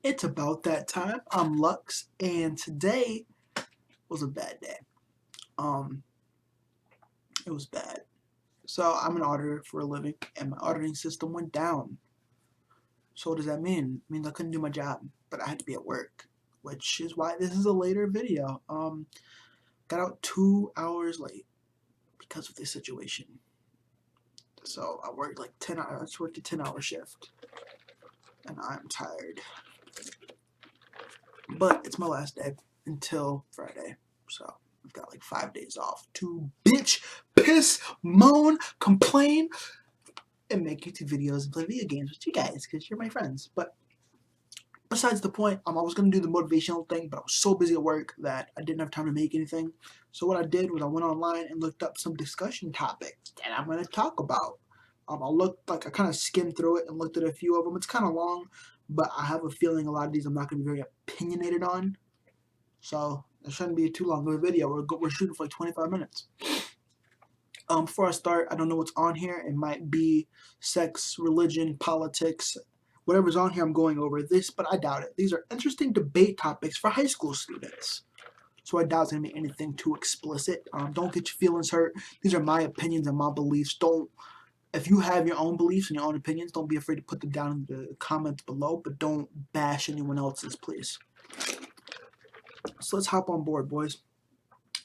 It's about that time. I'm Lux, and today was a bad day. Um, it was bad. So I'm an auditor for a living, and my auditing system went down. So what does that mean? It means I couldn't do my job, but I had to be at work, which is why this is a later video. Got out 2 hours late because of this situation. So I worked like 10 hours. I just worked a 10-hour shift, and I'm tired. But it's my last day until Friday, so I've got like 5 days off to bitch, piss, moan, complain, and make YouTube videos and play video games with you guys because you're my friends. But besides the point, I was going to do the motivational thing, but I was so busy at work that I didn't have time to make anything. So what I did was I went online and looked up some discussion topics that I'm going to talk about. I kind of skimmed through it and looked at a few of them. It's kind of long, but I have a feeling a lot of these I'm not going to be very opinionated on. So it shouldn't be too long of a video. We're shooting for like 25 minutes. Before I start, I don't know what's on here. It might be sex, religion, politics, whatever's on here. I'm going over this, but I doubt it. These are interesting debate topics for high school students. So I doubt it's gonna be anything too explicit. Don't get your feelings hurt. These are my opinions and my beliefs. If you have your own beliefs and your own opinions, don't be afraid to put them down in the comments below, but don't bash anyone else's, please. So let's hop on board, boys.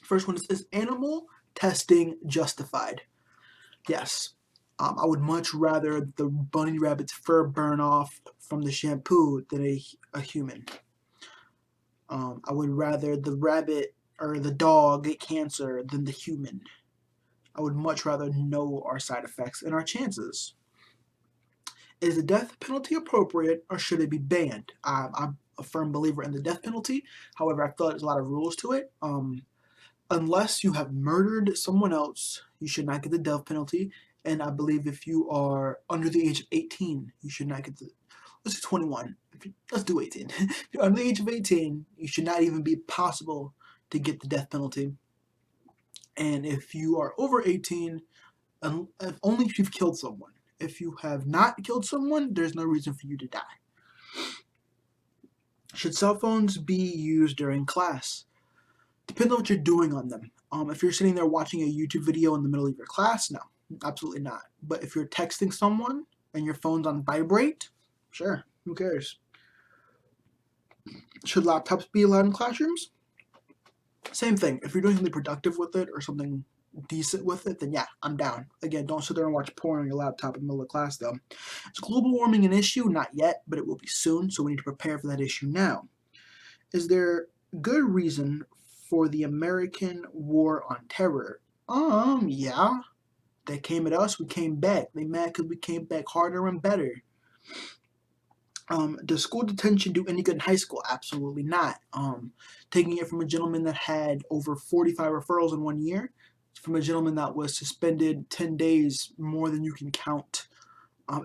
First one is animal testing justified? Yes. I would much rather the bunny rabbit's fur burn off from the shampoo than a human. I would rather the rabbit or the dog get cancer than the human. I would much rather know our side effects and our chances. Is the death penalty appropriate or should it be banned? I'm a firm believer in the death penalty. However, I feel like there's a lot of rules to it. Unless you have murdered someone else, you should not get the death penalty. And I believe if you are under the age of 18, you should not get the, let's do 21. Let's do 18. If you're under the age of 18, you should not even be possible to get the death penalty. And if you are over 18, only if you've killed someone. If you have not killed someone, there's no reason for you to die. Should cell phones be used during class? Depends on what you're doing on them. If you're sitting there watching a YouTube video in the middle of your class, no, absolutely not. But if you're texting someone and your phone's on vibrate, sure, who cares? Should laptops be allowed in classrooms? Same thing. If you're doing something productive with it or something decent with it, then yeah, I'm down. Again, don't sit there and watch porn on your laptop in the middle of class, though. Is global warming an issue? Not yet, but it will be soon, so we need to prepare for that issue now. Is there good reason for the American War on Terror? Yeah. They came at us, we came back. They mad because we came back harder and better. Does school detention do any good in high school? Absolutely not. Taking it from a gentleman that had over 45 referrals in 1 year, from a gentleman that was suspended 10 days more than you can count.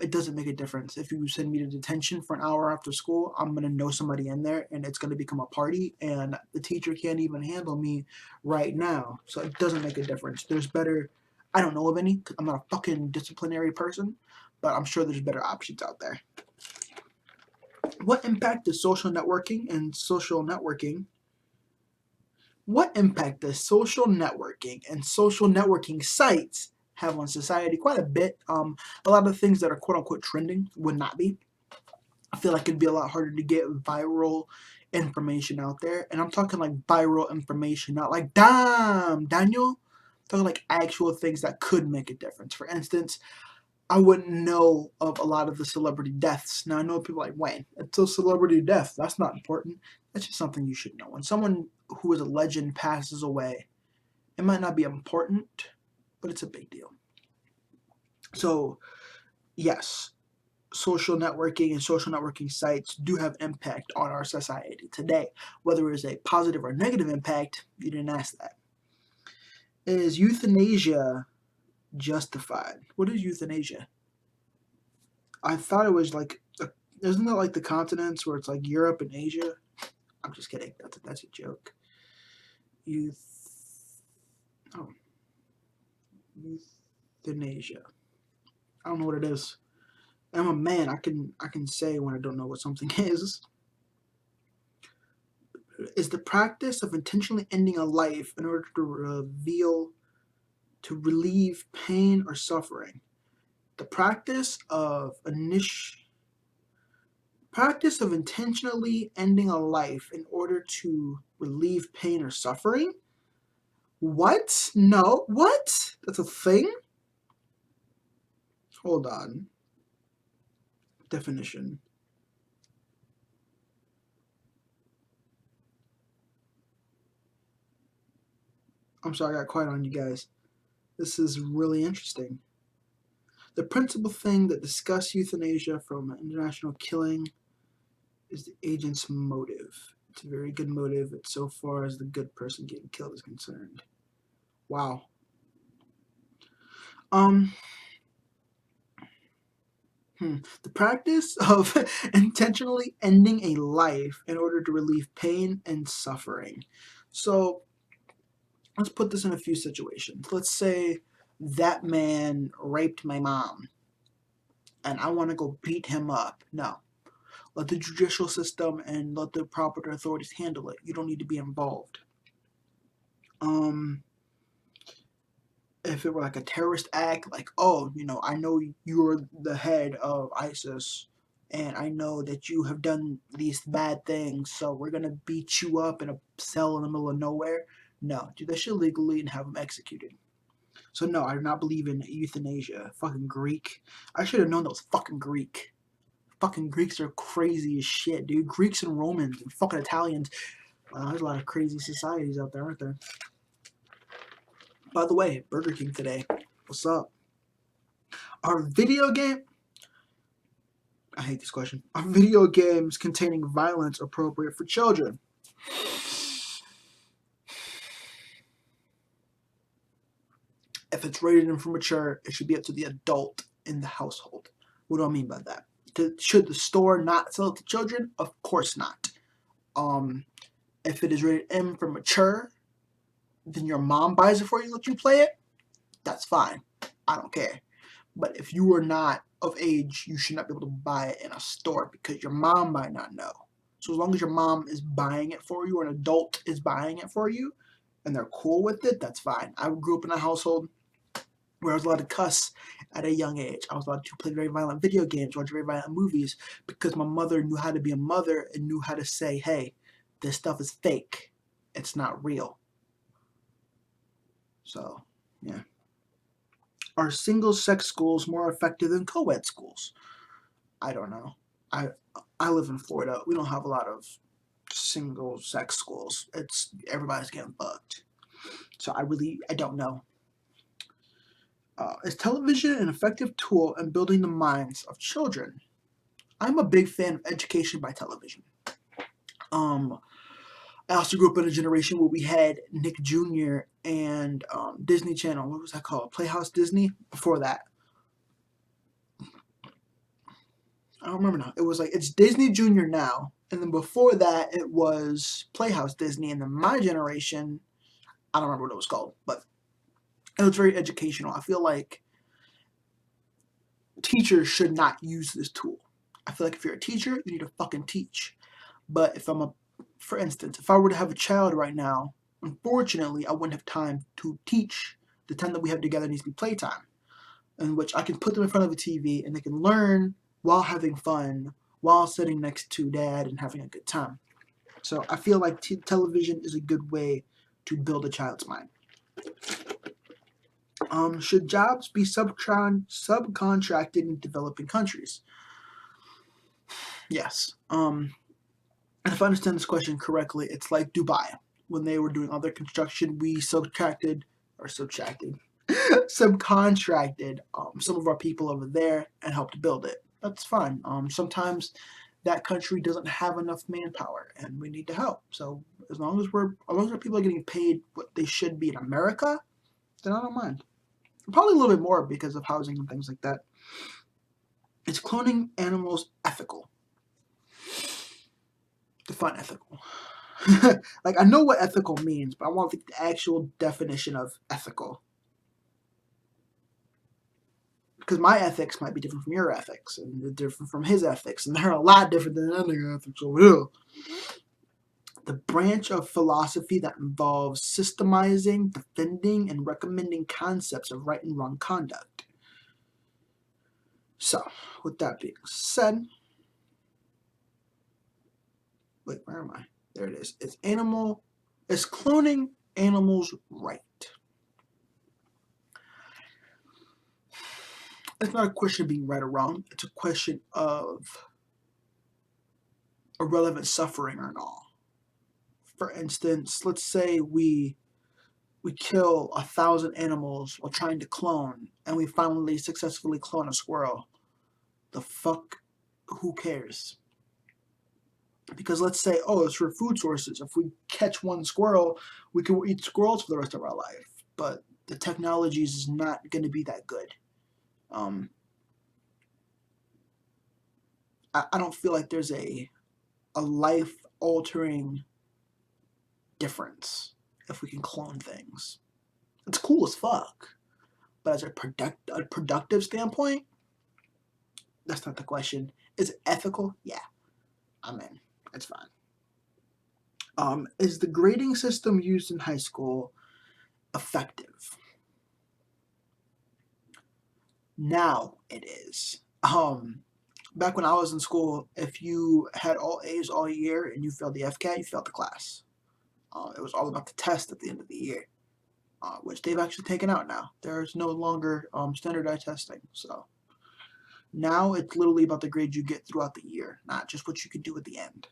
It doesn't make a difference. If you send me to detention for an hour after school, I'm going to know somebody in there and it's going to become a party and the teacher can't even handle me right now. So it doesn't make a difference. There's better, I don't know of any, because I'm not a fucking disciplinary person, but I'm sure there's better options out there. What impact does social networking sites have on society? Quite a bit. A lot of things that are quote unquote trending would not be. I feel like it'd be a lot harder to get viral information out there. And I'm talking like viral information, not like, damn, Daniel. I'm talking like actual things that could make a difference. For instance, I wouldn't know of a lot of the celebrity deaths. Now, I know people are like, Wayne, it's a celebrity death. That's not important. That's just something you should know. When someone who is a legend passes away, it might not be important, but it's a big deal. So, yes, social networking and social networking sites do have impact on our society today. Whether it's a positive or negative impact, you didn't ask that. Is euthanasia justified? What is euthanasia? I thought it was like, isn't that like the continents where it's like Europe and Asia? I'm just kidding. That's a joke. Euthanasia. I don't know what it is. I'm a man. I can say when I don't know what something is. is the practice of intentionally ending a life in order to relieve pain or suffering. The practice of intentionally ending a life in order to relieve pain or suffering? What? No. What? That's a thing? Hold on. Definition. I'm sorry I got quiet on you guys. This is really interesting. The principal thing that disgusts euthanasia from international killing is the agent's motive. It's a very good motive so far as the good person getting killed is concerned. Wow. The practice of intentionally ending a life in order to relieve pain and suffering. So let's put this in a few situations. Let's say that man raped my mom and I want to go beat him up. No. Let the judicial system and let the proper authorities handle it. You don't need to be involved. If it were like a terrorist act, like, oh, I know you're the head of ISIS, and I know that you have done these bad things, so we're gonna beat you up in a cell in the middle of nowhere. No, do that shit legally and have them executed. So no, I do not believe in euthanasia. Fucking Greek. I should have known that was fucking Greek. Fucking Greeks are crazy as shit, dude. Greeks and Romans and fucking Italians. There's a lot of crazy societies out there, aren't there? By the way, Burger King today. What's up? Are video game... I hate this question. Are video games containing violence appropriate for children? If it's rated M for mature, it should be up to the adult in the household. What do I mean by that? Should the store not sell it to children? Of course not. If it is rated M for mature, then your mom buys it for you, let you play it, that's fine. I don't care. But if you are not of age, you should not be able to buy it in a store because your mom might not know. So as long as your mom is buying it for you or an adult is buying it for you and they're cool with it, that's fine. I grew up in a household where I was allowed to cuss at a young age. I was allowed to play very violent video games, watch very violent movies because my mother knew how to be a mother and knew how to say, hey, this stuff is fake. It's not real. So, yeah. Are single-sex schools more effective than co-ed schools? I don't know. I live in Florida. We don't have a lot of single-sex schools. Everybody's getting fucked. So I don't know. Is television an effective tool in building the minds of children? I'm a big fan of education by television. I also grew up in a generation where we had Nick Jr. and Disney Channel. What was that called? Playhouse Disney? Before that. I don't remember now. It was like, it's Disney Jr. now. And then before that, it was Playhouse Disney. And then my generation, I don't remember what it was called. But it was very educational. I feel like teachers should not use this tool. I feel like if you're a teacher, you need to fucking teach. But for instance, if I were to have a child right now, unfortunately, I wouldn't have time to teach. The time that we have together needs to be playtime, in which I can put them in front of a TV and they can learn while having fun, while sitting next to dad and having a good time. So I feel like television is a good way to build a child's mind. Should jobs be subcontracted in developing countries? Yes. And if I understand this question correctly, it's like Dubai. When they were doing all their construction, we subcontracted some of our people over there and helped build it. That's fine. Sometimes that country doesn't have enough manpower and we need to help. So as long as our people are getting paid what they should be in America, then I don't mind. Probably a little bit more because of housing and things like that. Is cloning animals ethical? Define ethical. Like, I know what ethical means, but I want the actual definition of ethical. Because my ethics might be different from your ethics, and different from his ethics, and they're a lot different than other ethics over here. the branch of philosophy that involves systemizing, defending, and recommending concepts of right and wrong conduct. So, with that being said, wait, where am I? There it is. Is cloning animals right? It's not a question of being right or wrong. It's a question of irrelevant suffering or not. For instance, let's say we kill 1,000 animals while trying to clone, and we finally successfully clone a squirrel. The fuck? Who cares? Because let's say, oh, it's for food sources. If we catch one squirrel, we can eat squirrels for the rest of our life. But the technology is not going to be that good. I don't feel like there's a life-altering difference if we can clone things. It's cool as fuck. But as a productive standpoint, that's not the question. Is it ethical? Yeah. I'm in. It's fine. Is the grading system used in high school effective? Now it is. Back when I was in school, if you had all A's all year and you failed the FCAT, you failed the class. It was all about the test at the end of the year, which they've actually taken out now. There's no longer standardized testing. So now it's literally about the grades you get throughout the year, not just what you can do at the end.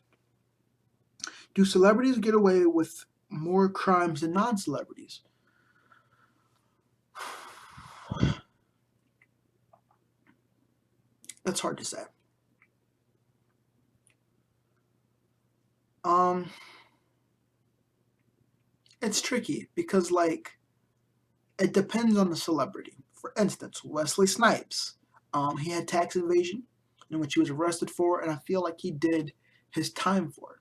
Do celebrities get away with more crimes than non-celebrities? That's hard to say. It's tricky because, like, it depends on the celebrity. For instance, Wesley Snipes, he had tax evasion, in which he was arrested for, and I feel like he did his time for it.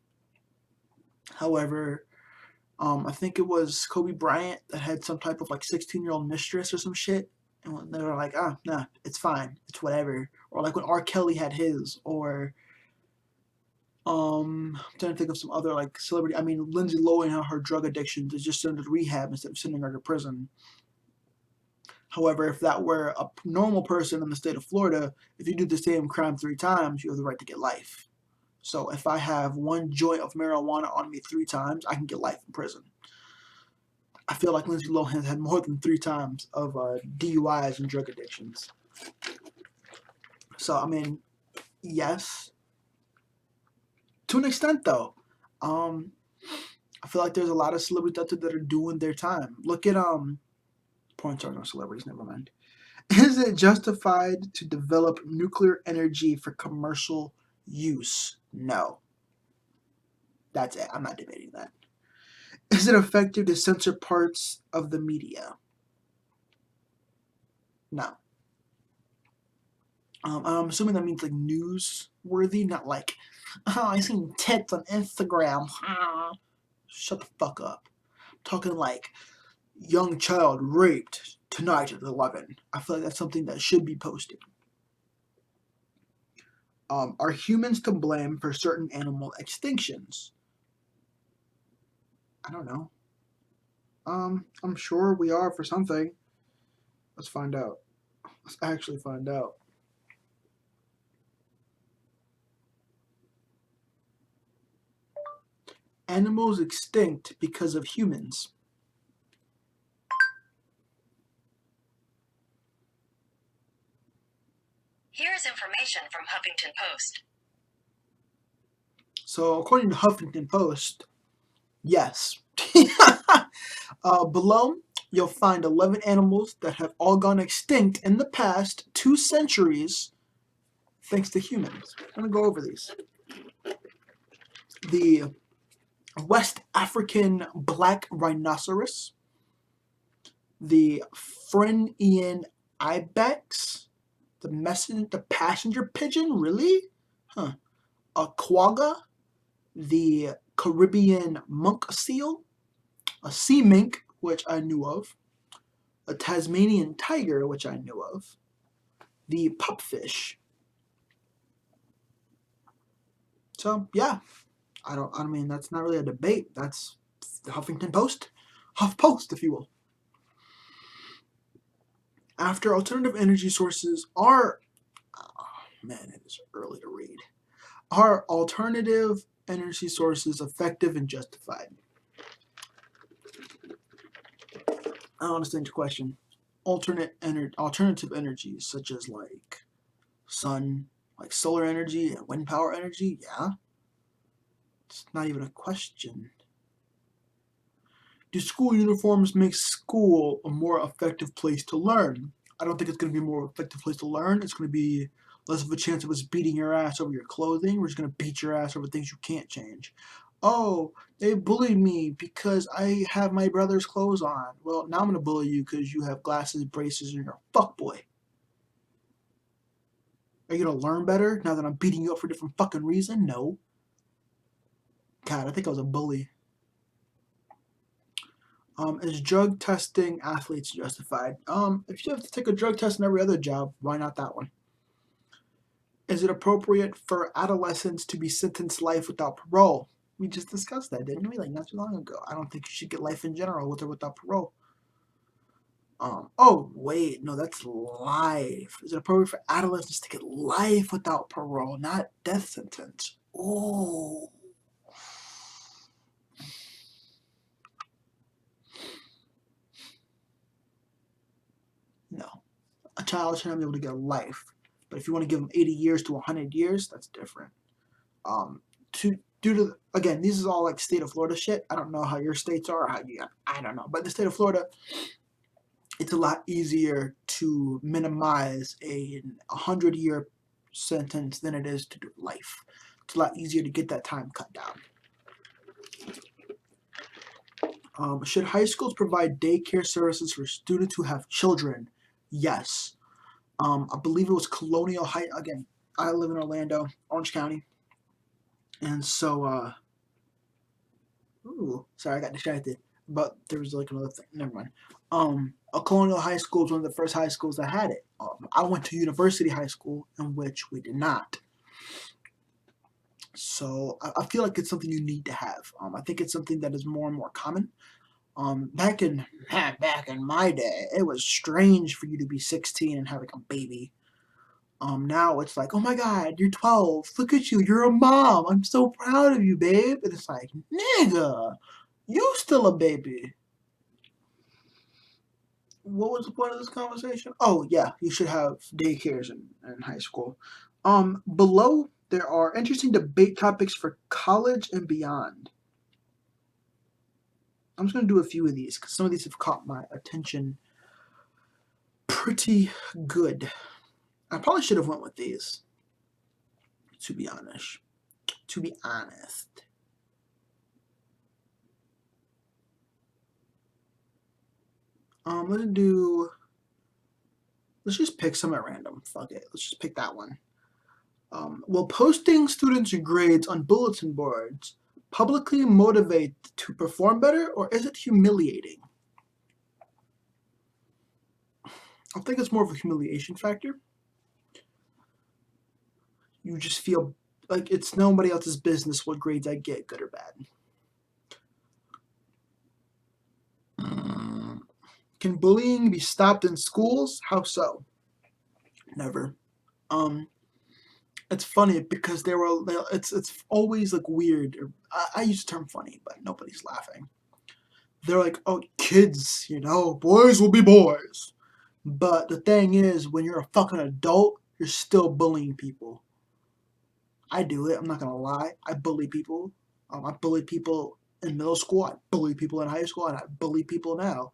However, I think it was Kobe Bryant that had some type of like 16-year-old mistress or some shit, and they were like, "Ah, nah, it's fine, it's whatever." Or like when R. Kelly had his, or I'm trying to think of some other like celebrity. I mean, Lindsay Lohan had her drug addiction to just send her to rehab instead of sending her to prison. However, if that were a normal person in the state of Florida, if you do the same crime 3 times, you have the right to get life. So if I have one joint of marijuana on me 3 times, I can get life in prison. I feel like Lindsay Lohan has had more than 3 times of DUIs and drug addictions. So, I mean, yes. To an extent, though. I feel like there's a lot of celebrities out there that are doing their time. Look at, porn stars are celebrities, never mind. Is it justified to develop nuclear energy for commercial use? No. That's it. I'm not debating that. Is it effective to censor parts of the media? No. I'm assuming that means like newsworthy, not like, oh, I seen tits on Instagram. Shut the fuck up. I'm talking like young child raped tonight at 11. I feel like that's something that should be posted. Are humans to blame for certain animal extinctions? I don't know. I'm sure we are for something. Let's find out. Let's actually find out. Animals extinct because of humans. Here's information from Huffington Post. So, according to Huffington Post, yes. Below, you'll find 11 animals that have all gone extinct in the past 2 centuries thanks to humans. I'm going to go over these. The West African black rhinoceros, the Frenian ibex, the passenger pigeon, really? Huh. A quagga, the Caribbean monk seal, a sea mink, which I knew of, a Tasmanian tiger, which I knew of, the pupfish. So, yeah, I mean, that's not really a debate. That's the HuffPost, if you will. After alternative energy sources are, oh, man, it is early to read. Are alternative energy sources effective and justified? I don't understand your question. Alternative energies such as like sun, like solar energy and wind power energy, yeah. It's not even a question. Do school uniforms make school a more effective place to learn? I don't think it's going to be a more effective place to learn. It's going to be less of a chance of us beating your ass over your clothing. We're just going to beat your ass over things you can't change. Oh, they bullied me because I have my brother's clothes on. Well, now I'm going to bully you because you have glasses, braces, and you're a fuckboy. Are you going to learn better now that I'm beating you up for a different fucking reason? No. God, I think I was a bully. Is drug testing athletes justified? If you have to take a drug test in every other job, why not that one? Is it appropriate for adolescents to be sentenced life without parole? We just discussed that, didn't we? Like not too long ago. I don't think you should get life in general with or without parole. Oh wait, no, that's life. Is it appropriate for adolescents to get life without parole, not death sentence? Oh. No. A child should not be able to get life. But if you want to give them 80 years to 100 years, that's different. Due to, again, these is all like state of Florida shit. I don't know how your states are, I don't know. But the state of Florida, it's a lot easier to minimize a 100-year sentence than it is to do life. It's a lot easier to get that time cut down. Should high schools provide daycare services for students who have children? Yes. I believe it was Colonial High. Again, I live in Orlando, Orange County. And so, sorry, I got distracted. But there was like another thing. Never mind. A Colonial High School was one of the first high schools that had it. I went to University High School, in which we did not. So I feel like it's something you need to have. I think it's something that is more and more common. Back in my day, it was strange for you to be 16 and having a baby. Now it's like, oh my God, you're 12. Look at you, you're a mom. I'm so proud of you, babe. And it's like, nigga, you still a baby. What was the point of this conversation? Oh yeah, you should have daycares in high school. Below there are interesting debate topics for college and beyond. I'm just gonna do a few of these because some of these have caught my attention pretty good. I probably should have went with these. To be honest. Let's just pick some at random. Fuck it. Let's just pick that one. Will posting students' grades on bulletin boards publicly motivate to perform better, or is it humiliating? I think it's more of a humiliation factor. You just feel like it's nobody else's business what grades I get, good or bad. Can bullying be stopped in schools? How so? Never. It's funny because it's always like weird. I use the term funny, but nobody's laughing. They're like, oh, kids, boys will be boys. But the thing is, when you're a fucking adult, you're still bullying people. I do it. I'm not gonna lie. I bully people. I bullied people in middle school. I bullied people in high school, and I bully people now.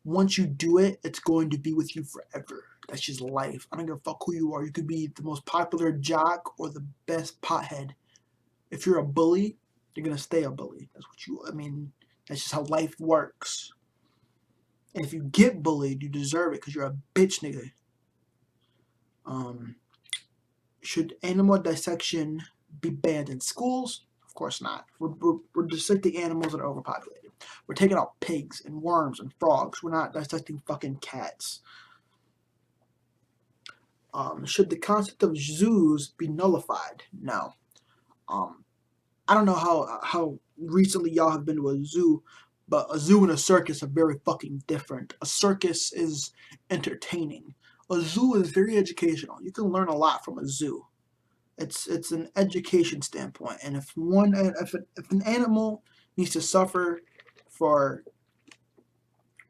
Once you do it, it's going to be with you forever. That's just life. I don't give a fuck who you are. You could be the most popular jock or the best pothead. If you're a bully, you're gonna stay a bully. That's just how life works. And if you get bullied, you deserve it because you're a bitch nigga. Should animal dissection be banned in schools? Of course not. We're dissecting animals that are overpopulated. We're taking out pigs and worms and frogs. We're not dissecting fucking cats. Should the concept of zoos be nullified? No. I don't know how recently y'all have been to a zoo, but a zoo and a circus are very fucking different. A circus is entertaining. A zoo is very educational. You can learn a lot from a zoo. It's an education standpoint, and if an animal needs to suffer for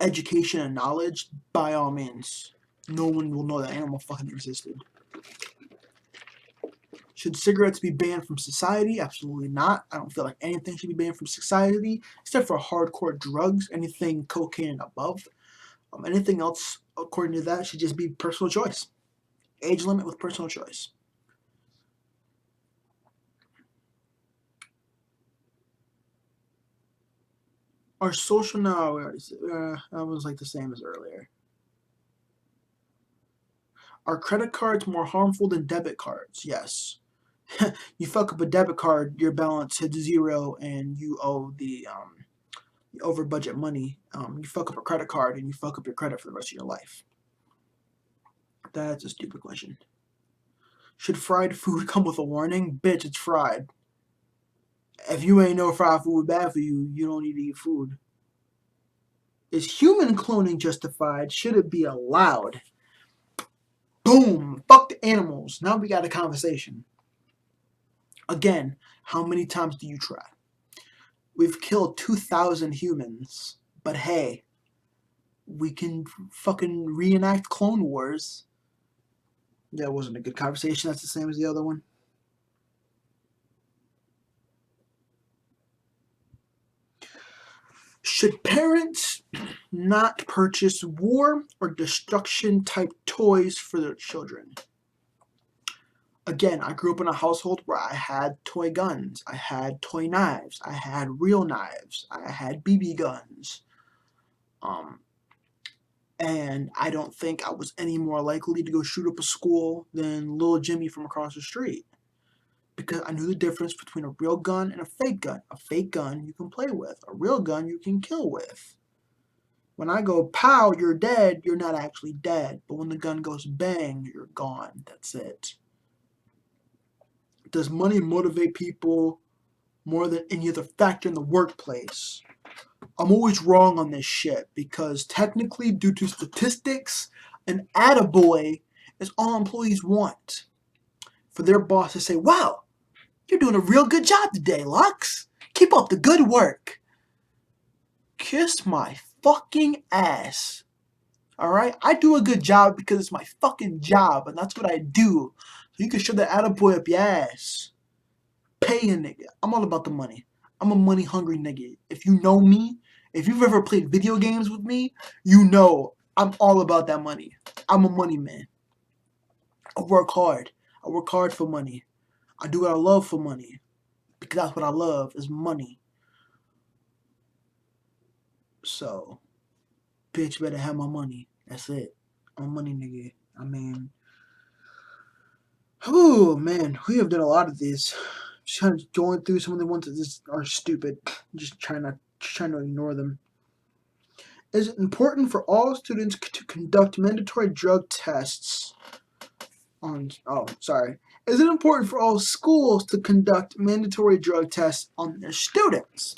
education and knowledge, by all means, no one will know that animal fucking existed. Should cigarettes be banned from society? Absolutely not. I don't feel like anything should be banned from society, except for hardcore drugs, anything cocaine and above. Anything else, according to that, should just be personal choice. Age limit with personal choice. Our social now, that was like the same as earlier. Are credit cards more harmful than debit cards? Yes. You fuck up a debit card, your balance hits zero, and you owe the over budget money. You fuck up a credit card, and you fuck up your credit for the rest of your life. That's a stupid question. Should fried food come with a warning? Bitch, it's fried. If you ain't know fried food bad for you, you don't need to eat food. Is human cloning justified? Should it be allowed? Boom! Fuck the animals. Now we got a conversation. Again, how many times do you try? We've killed 2,000 humans, but hey, we can fucking reenact Clone Wars. That wasn't a good conversation. That's the same as the other one. Should parents not purchase war or destruction type toys for their children? Again, I grew up in a household where I had toy guns, I had toy knives, I had real knives, I had BB guns. And I don't think I was any more likely to go shoot up a school than little Jimmy from across the street. Because I knew the difference between a real gun and a fake gun. A fake gun you can play with, a real gun you can kill with. When I go pow, you're dead, you're not actually dead. But when the gun goes bang, you're gone. That's it. Does money motivate people more than any other factor in the workplace? I'm always wrong on this shit because technically, due to statistics, an attaboy is all employees want. For their boss to say, wow, you're doing a real good job today, Lux. Keep up the good work. Kiss my fucking ass. Alright? I do a good job because it's my fucking job, and that's what I do. So you can shove that attaboy up your ass. Pay a nigga. I'm all about the money. I'm a money hungry nigga. If you know me, if you've ever played video games with me, you know I'm all about that money. I'm a money man. I work hard. I work hard for money. I do what I love for money. Because that's what I love is money. So, bitch better have my money. That's it. I'm a money nigga. I mean, oh man, we have done a lot of these. Just kind of going through some of the ones that just are stupid. Just trying to ignore them. Is it important for all students to conduct mandatory drug tests on? Oh, sorry. Is it important for all schools to conduct mandatory drug tests on their students?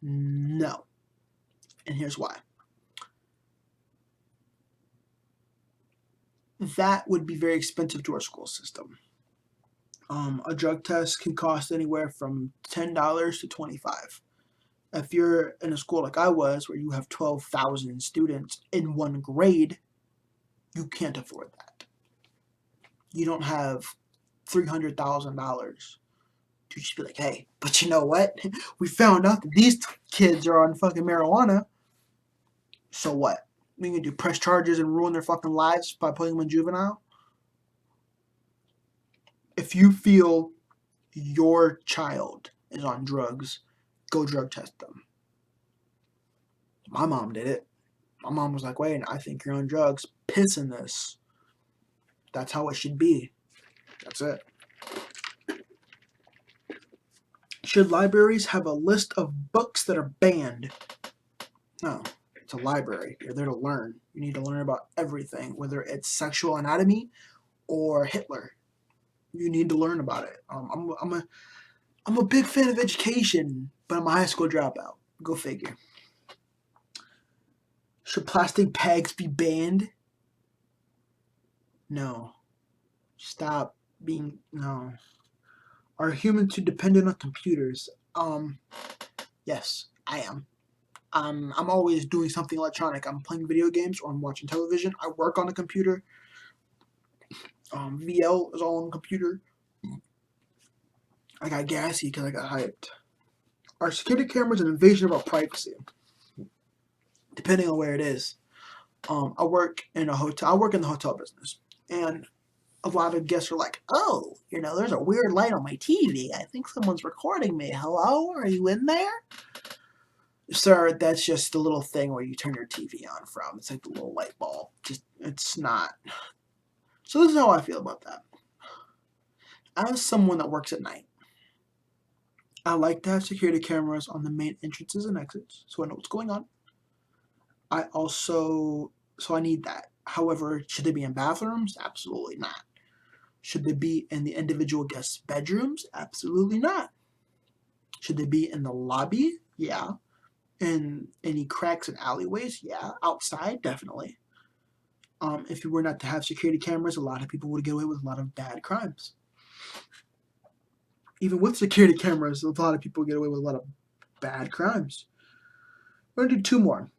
No. And here's why. That would be very expensive to our school system. A drug test can cost anywhere from $10 to $25. If you're in a school like I was, where you have 12,000 students in one grade, you can't afford that. You don't have $300,000 to just be like, hey, but you know what? We found out that these kids are on fucking marijuana. So what? We can do press charges and ruin their fucking lives by putting them in juvenile? If you feel your child is on drugs, go drug test them. My mom did it. My mom was like, wait, I think you're on drugs. Piss in this. That's how it should be. That's it. Should libraries have a list of books that are banned? No. It's a library. You're there to learn. You need to learn about everything, whether it's sexual anatomy or Hitler. You need to learn about it. I'm a big fan of education, but I'm a high school dropout. Go figure. Should plastic bags be banned? No. Stop being no. Are humans too dependent on computers? Yes, I am. I'm always doing something electronic. I'm playing video games or I'm watching television. I work on a computer. VL is all on the computer. I got gassy because I got hyped. Are security cameras an invasion of our privacy? Depending on where it is. I work in a hotel. I work in the hotel business, and a lot of guests are like, "Oh, there's a weird light on my TV. I think someone's recording me. Hello, are you in there?" Sir, that's just the little thing where you turn your TV on from. It's like the little light bulb. It's not. So this is how I feel about that. As someone that works at night, I like to have security cameras on the main entrances and exits, so I know what's going on. So I need that. However, should they be in bathrooms? Absolutely not. Should they be in the individual guests' bedrooms? Absolutely not. Should they be in the lobby? Yeah. In any cracks and alleyways? Yeah. Outside? Definitely. If you were not to have security cameras, a lot of people would get away with a lot of bad crimes. Even with security cameras, a lot of people get away with a lot of bad crimes. We're going to do two more.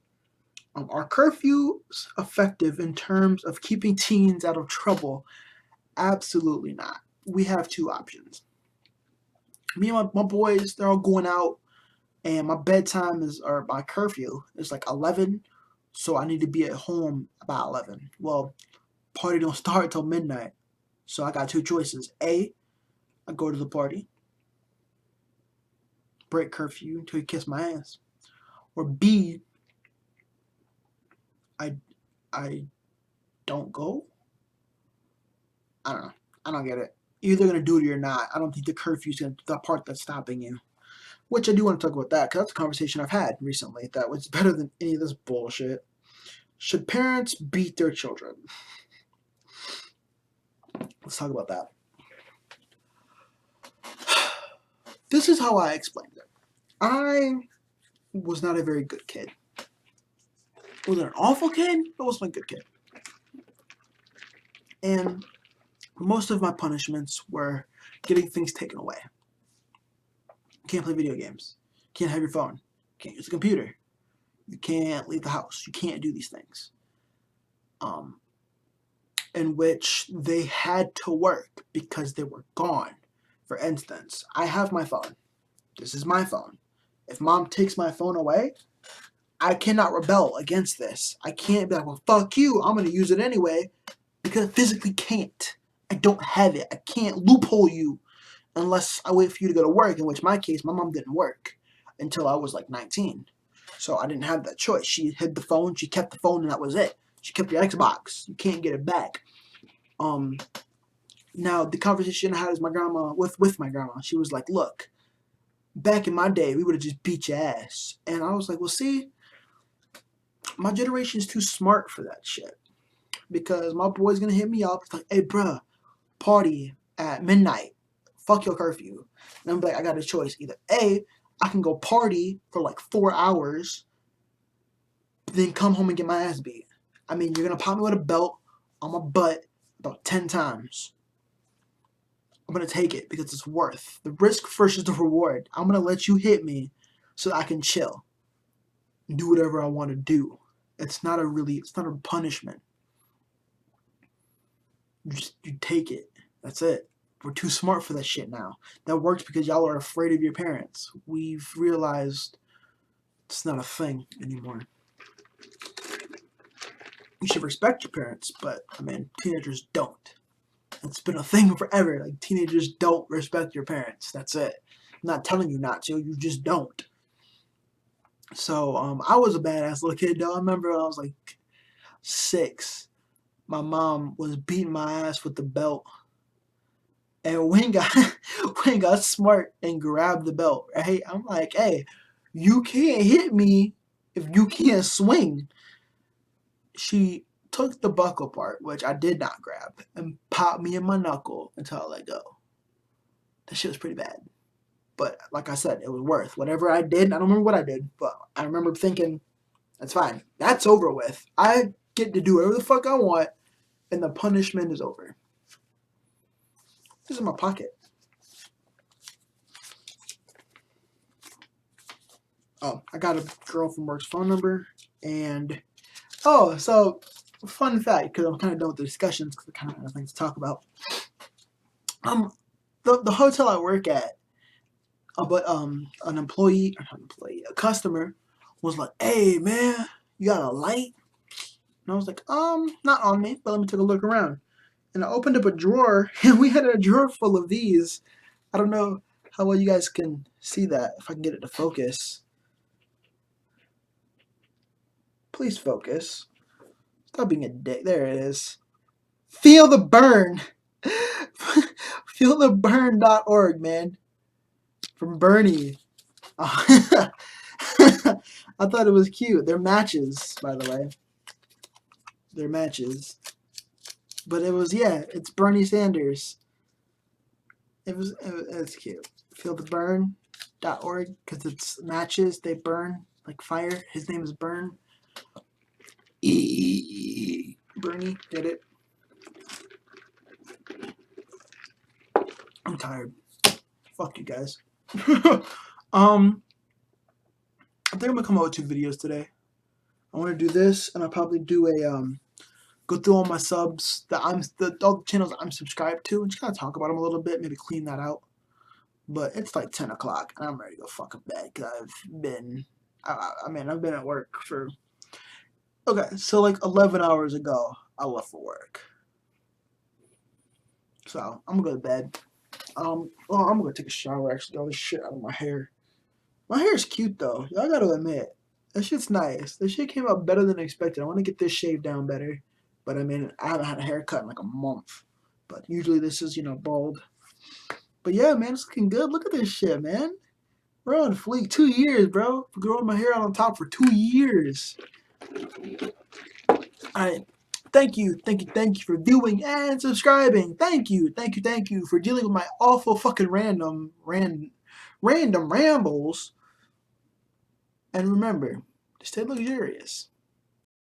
Are curfews effective in terms of keeping teens out of trouble? Absolutely not. We have two options. Me and my boys, they're all going out, and my bedtime or my curfew is like 11, so I need to be at home about 11. Well, party don't start till midnight, so I got two choices. A, I go to the party, break curfew until you kiss my ass. Or B, I don't go. I don't know. I don't get it. You're either gonna do it or you're not. I don't think the curfew is the part that's stopping you. Which I do want to talk about that, because that's a conversation I've had recently that was better than any of this bullshit. Should parents beat their children? Let's talk about that. This is how I explained it. I was not a very good kid. Wasn't an awful kid, but wasn't a good kid. And most of my punishments were getting things taken away. You can't play video games. You can't have your phone. You can't use a computer. You can't leave the house. You can't do these things. In which they had to work because they were gone. For instance, I have my phone. This is my phone. If mom takes my phone away, I cannot rebel against this. I can't be like, well, fuck you. I'm going to use it anyway, because I physically can't. I don't have it. I can't loophole you unless I wait for you to go to work, in which my case, my mom didn't work until I was like 19. So I didn't have that choice. She hid the phone. She kept the phone, and that was it. She kept the Xbox. You can't get it back. Now, the conversation I had with my grandma, she was like, look, back in my day, we would have just beat your ass. And I was like, well, see, my generation is too smart for that shit. Because my boy's going to hit me up. It's like, hey, bruh, party at midnight. Fuck your curfew. And I'm like, I got a choice. Either A, I can go party for like 4 hours, then come home and get my ass beat. I mean, you're going to pop me with a belt on my butt about 10 times. I'm going to take it because it's worth the risk versus the reward. I'm going to let you hit me so I can chill and do whatever I want to do. It's not a punishment. You take it. That's it. We're too smart for that shit now. That works because y'all are afraid of your parents. We've realized it's not a thing anymore. You should respect your parents, but I mean, teenagers don't. It's been a thing forever. Like, teenagers don't respect your parents. That's it. I'm not telling you not to. You just don't. So, I was a badass little kid, though. I remember when I was like 6. My mom was beating my ass with the belt. And Wayne got smart and grabbed the belt, right? I'm like, hey, you can't hit me if you can't swing. She took the buckle part, which I did not grab, and popped me in my knuckle until I let go. That shit was pretty bad. But like I said, it was worth whatever I did. I don't remember what I did, but I remember thinking, that's fine. That's over with. I get to do whatever the fuck I want, and the punishment is over. This is in my pocket. Oh, I got a girl from work's phone number, and so fun fact, because I'm kind of done with the discussions, because I kind of have things to talk about. The hotel I work at, but a customer was like, "Hey man, you got a light?" And I was like, not on me, but let me take a look around. And I opened up a drawer, and we had a drawer full of these. I don't know how well you guys can see that, if I can get it to focus. Please focus. Stop being a dick. There it is. Feel the burn. Feeltheburn.org, man. From Bernie. I thought it was cute. They're matches, by the way. They're matches. But it was, yeah, it's Bernie Sanders. It's cute. Feeltheburn.org, because it's matches. They burn like fire. His name is Burn. Bernie, get it? I'm tired. Fuck you guys. I think I'm gonna come out with 2 videos today. I want to do this, and I'll probably do a go through all my subs that all the channels I'm subscribed to, and just kind of talk about them a little bit, maybe clean that out. But it's like 10 o'clock, and I'm ready to go fucking bed because I've been at work for. Okay, so like 11 hours ago, I left for work. So I'm gonna go to bed. I'm gonna take a shower. Actually, all this shit out of my hair. My hair is cute though. Y'all gotta admit, that shit's nice. This shit came out better than expected. I want to get this shaved down better, but I mean, I haven't had a haircut in like a month. But usually this is, bald. But yeah, man, it's looking good. Look at this shit, man. We're on fleek. 2 years, bro. For growing my hair out on top for 2 years. Alright. Thank you for viewing and subscribing. Thank you for dealing with my awful fucking random rambles. And remember, to stay luxurious.